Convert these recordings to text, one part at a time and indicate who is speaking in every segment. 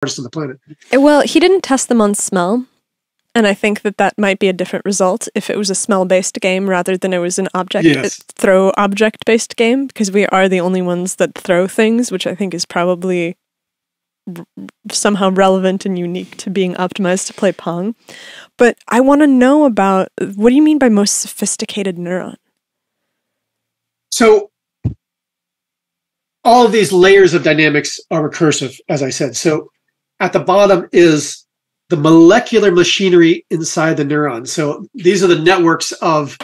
Speaker 1: smartest on the planet.
Speaker 2: Well, he didn't test them on smell. And I think that that might be a different result if it was a smell-based game rather than it was an throw object-based game, because we are the only ones that throw things, which I think is probably somehow relevant and unique to being optimized to play Pong. But I want to know about, what do you mean by most sophisticated neuron?
Speaker 1: So all of these layers of dynamics are recursive, as I said. So at the bottom is the molecular machinery inside the neuron. So these are the networks of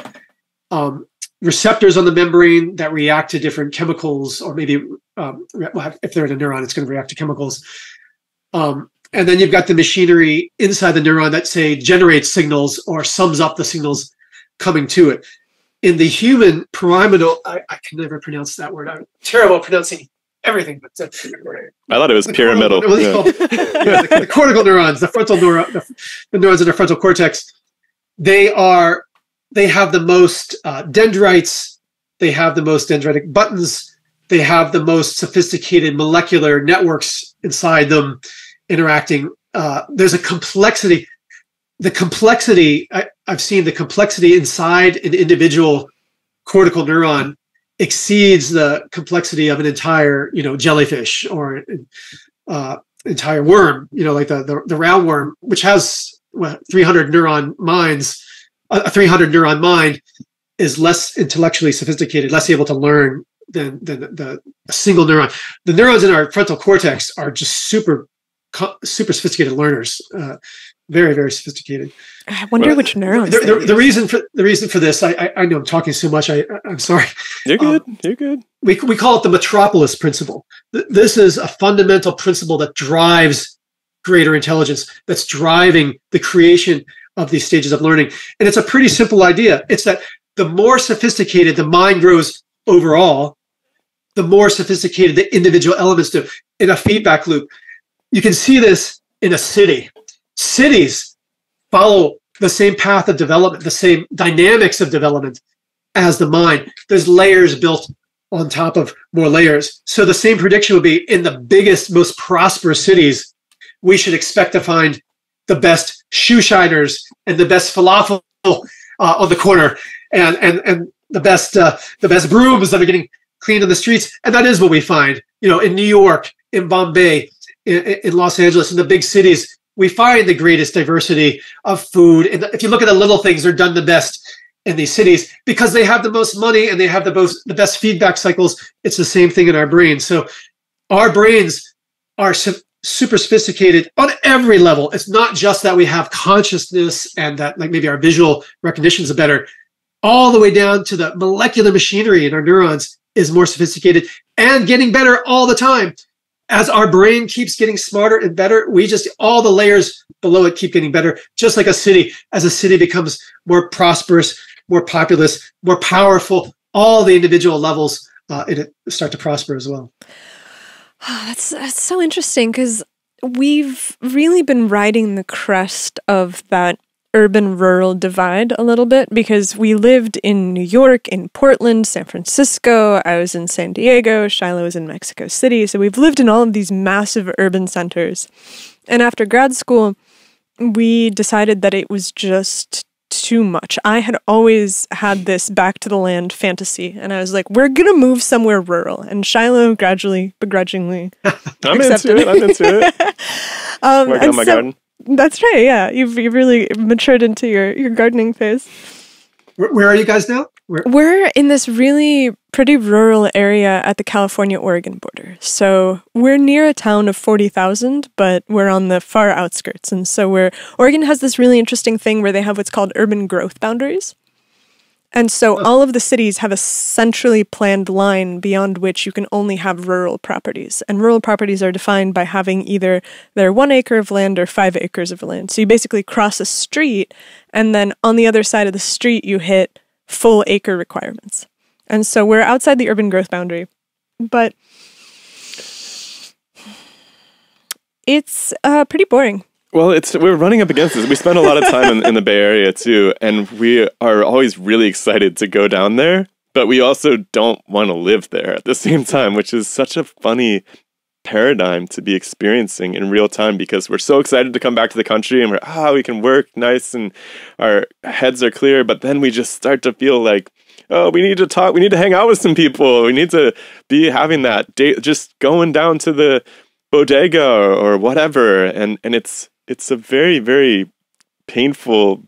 Speaker 1: receptors on the membrane that react to different chemicals, or maybe if they're in a neuron, it's going to react to chemicals. And then you've got the machinery inside the neuron that, say, generates signals or sums up the signals coming to it. In the human pyramidal, I can never pronounce that word. I'm terrible at pronouncing everything. But
Speaker 3: I thought it was pyramidal.
Speaker 1: The cortical neurons, the frontal neuron, the neurons in the frontal cortex. They have the most dendrites. They have the most dendritic buttons. They have the most sophisticated molecular networks inside them interacting. There's a complexity. I've seen the complexity inside an individual cortical neuron exceeds the complexity of an entire, jellyfish or entire worm, like the roundworm, which has 300 neuron minds. A 300 neuron mind is less intellectually sophisticated, less able to learn than a single neuron. The neurons in our frontal cortex are just super sophisticated learners. Very, very sophisticated.
Speaker 2: I wonder which neurons.
Speaker 1: The reason for this, I know I'm talking so much. I'm sorry.
Speaker 3: You're good. You're good.
Speaker 1: We call it the Metropolis principle. This is a fundamental principle that drives greater intelligence. That's driving the creation of these stages of learning. And it's a pretty simple idea. It's that the more sophisticated the mind grows overall, the more sophisticated the individual elements do in a feedback loop. You can see this in a city. Cities follow the same path of development, the same dynamics of development as the mind. There's layers built on top of more layers. So the same prediction would be in the biggest, most prosperous cities, we should expect to find the best shoe shiners and the best falafel on the corner and the best brooms that are getting cleaned in the streets. And that is what we find, in New York, in Bombay, in Los Angeles, in the big cities. We find the greatest diversity of food. And if you look at the little things, they're done the best in these cities because they have the most money and they have the best feedback cycles. It's the same thing in our brains. So our brains are super sophisticated on every level. It's not just that we have consciousness and that maybe our visual recognitions are better. All the way down to the molecular machinery in our neurons is more sophisticated and getting better all the time. As our brain keeps getting smarter and better, all the layers below it keep getting better, just like a city. As a city becomes more prosperous, more populous, more powerful, all the individual levels start to prosper as well.
Speaker 2: That's so interesting, because we've really been riding the crest of that urban-rural divide a little bit, because we lived in New York, in Portland, San Francisco, I was in San Diego, Shiloh was in Mexico City, so we've lived in all of these massive urban centers. And after grad school, we decided that it was just too much. I had always had this back to the land fantasy, and I was like, we're gonna move somewhere rural. And Shiloh gradually, begrudgingly accepted it.
Speaker 3: I'm into it. Working on my garden.
Speaker 2: That's right, yeah. You've really matured into your gardening phase.
Speaker 1: Where are you guys now?
Speaker 2: We're in this really pretty rural area at the California-Oregon border. So we're near a town of 40,000, but we're on the far outskirts. And so Oregon has this really interesting thing where they have what's called urban growth boundaries. And so all of the cities have a centrally planned line beyond which you can only have rural properties. And rural properties are defined by having either their 1 acre of land or 5 acres of land. So you basically cross a street, and then on the other side of the street, you hit full acre requirements. And so we're outside the urban growth boundary. But it's pretty boring.
Speaker 3: Well, we're running up against this. We spend a lot of time in the Bay Area too, and we are always really excited to go down there, but we also don't want to live there at the same time, which is such a funny paradigm to be experiencing in real time, because we're so excited to come back to the country and we can work nice and our heads are clear, but then we just start to feel like, oh, we need to talk, we need to hang out with some people, we need to be having that date, just going down to the bodega or whatever, and it's a very, very painful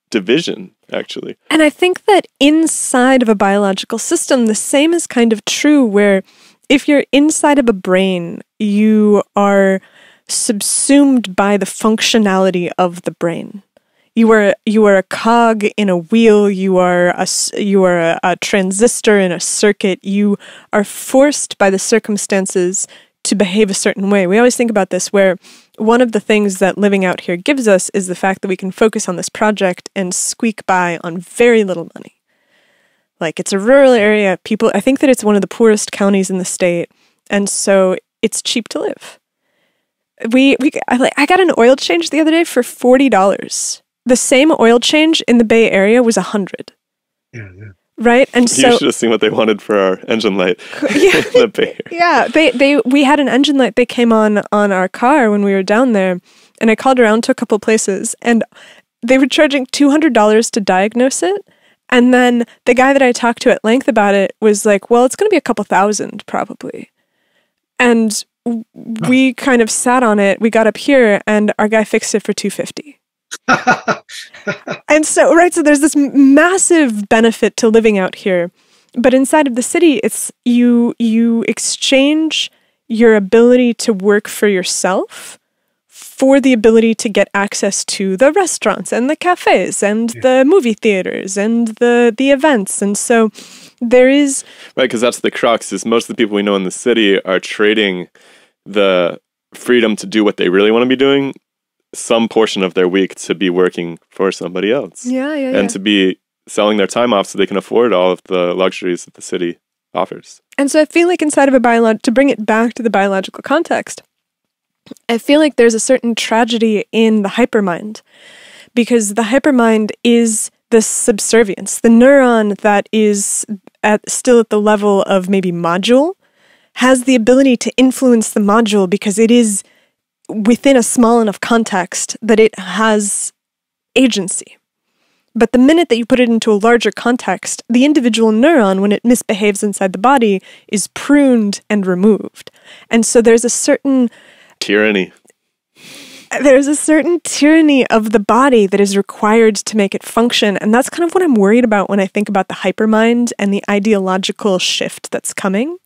Speaker 3: division, actually.
Speaker 2: And I think that inside of a biological system, the same is kind of true, where if you're inside of a brain, you are subsumed by the functionality of the brain. You are a cog in a wheel. You are a transistor in a circuit. You are forced by the circumstances to behave a certain way. We always think about this, where one of the things that living out here gives us is the fact that we can focus on this project and squeak by on very little money. Like, it's a rural area. I think that it's one of the poorest counties in the state, and so it's cheap to live. I got an oil change the other day for $40. The same oil change in the Bay Area was $100.
Speaker 1: Yeah.
Speaker 2: Right? And so
Speaker 3: you should have seen what they wanted for our engine light
Speaker 2: yeah,
Speaker 3: in the Bay Area.
Speaker 2: Yeah, we had an engine light they came on our car when we were down there, and I called around to a couple places, and they were charging $200 to diagnose it. And then the guy that I talked to at length about it was like, well, it's going to be a couple thousand probably. And we kind of sat on it. We got up here and our guy fixed it for $250. And so, right, so there's this massive benefit to living out here. But inside of the city, it's you exchange your ability to work for yourself for the ability to get access to the restaurants and the cafes and the movie theaters and the events. And so there is...
Speaker 3: Right, because that's the crux, is most of the people we know in the city are trading the freedom to do what they really want to be doing some portion of their week to be working for somebody else. And to be selling their time off so they can afford all of the luxuries that the city offers.
Speaker 2: And so I feel like inside of to bring it back to the biological context, I feel like there's a certain tragedy in the hypermind, because the hypermind is the subservience. The neuron that is still at the level of maybe module has the ability to influence the module because it is within a small enough context that it has agency. But the minute that you put it into a larger context, the individual neuron, when it misbehaves inside the body, is pruned and removed. And so there's a certain...
Speaker 3: tyranny.
Speaker 2: There's a certain tyranny of the body that is required to make it function. And that's kind of what I'm worried about when I think about the hypermind and the ideological shift that's coming.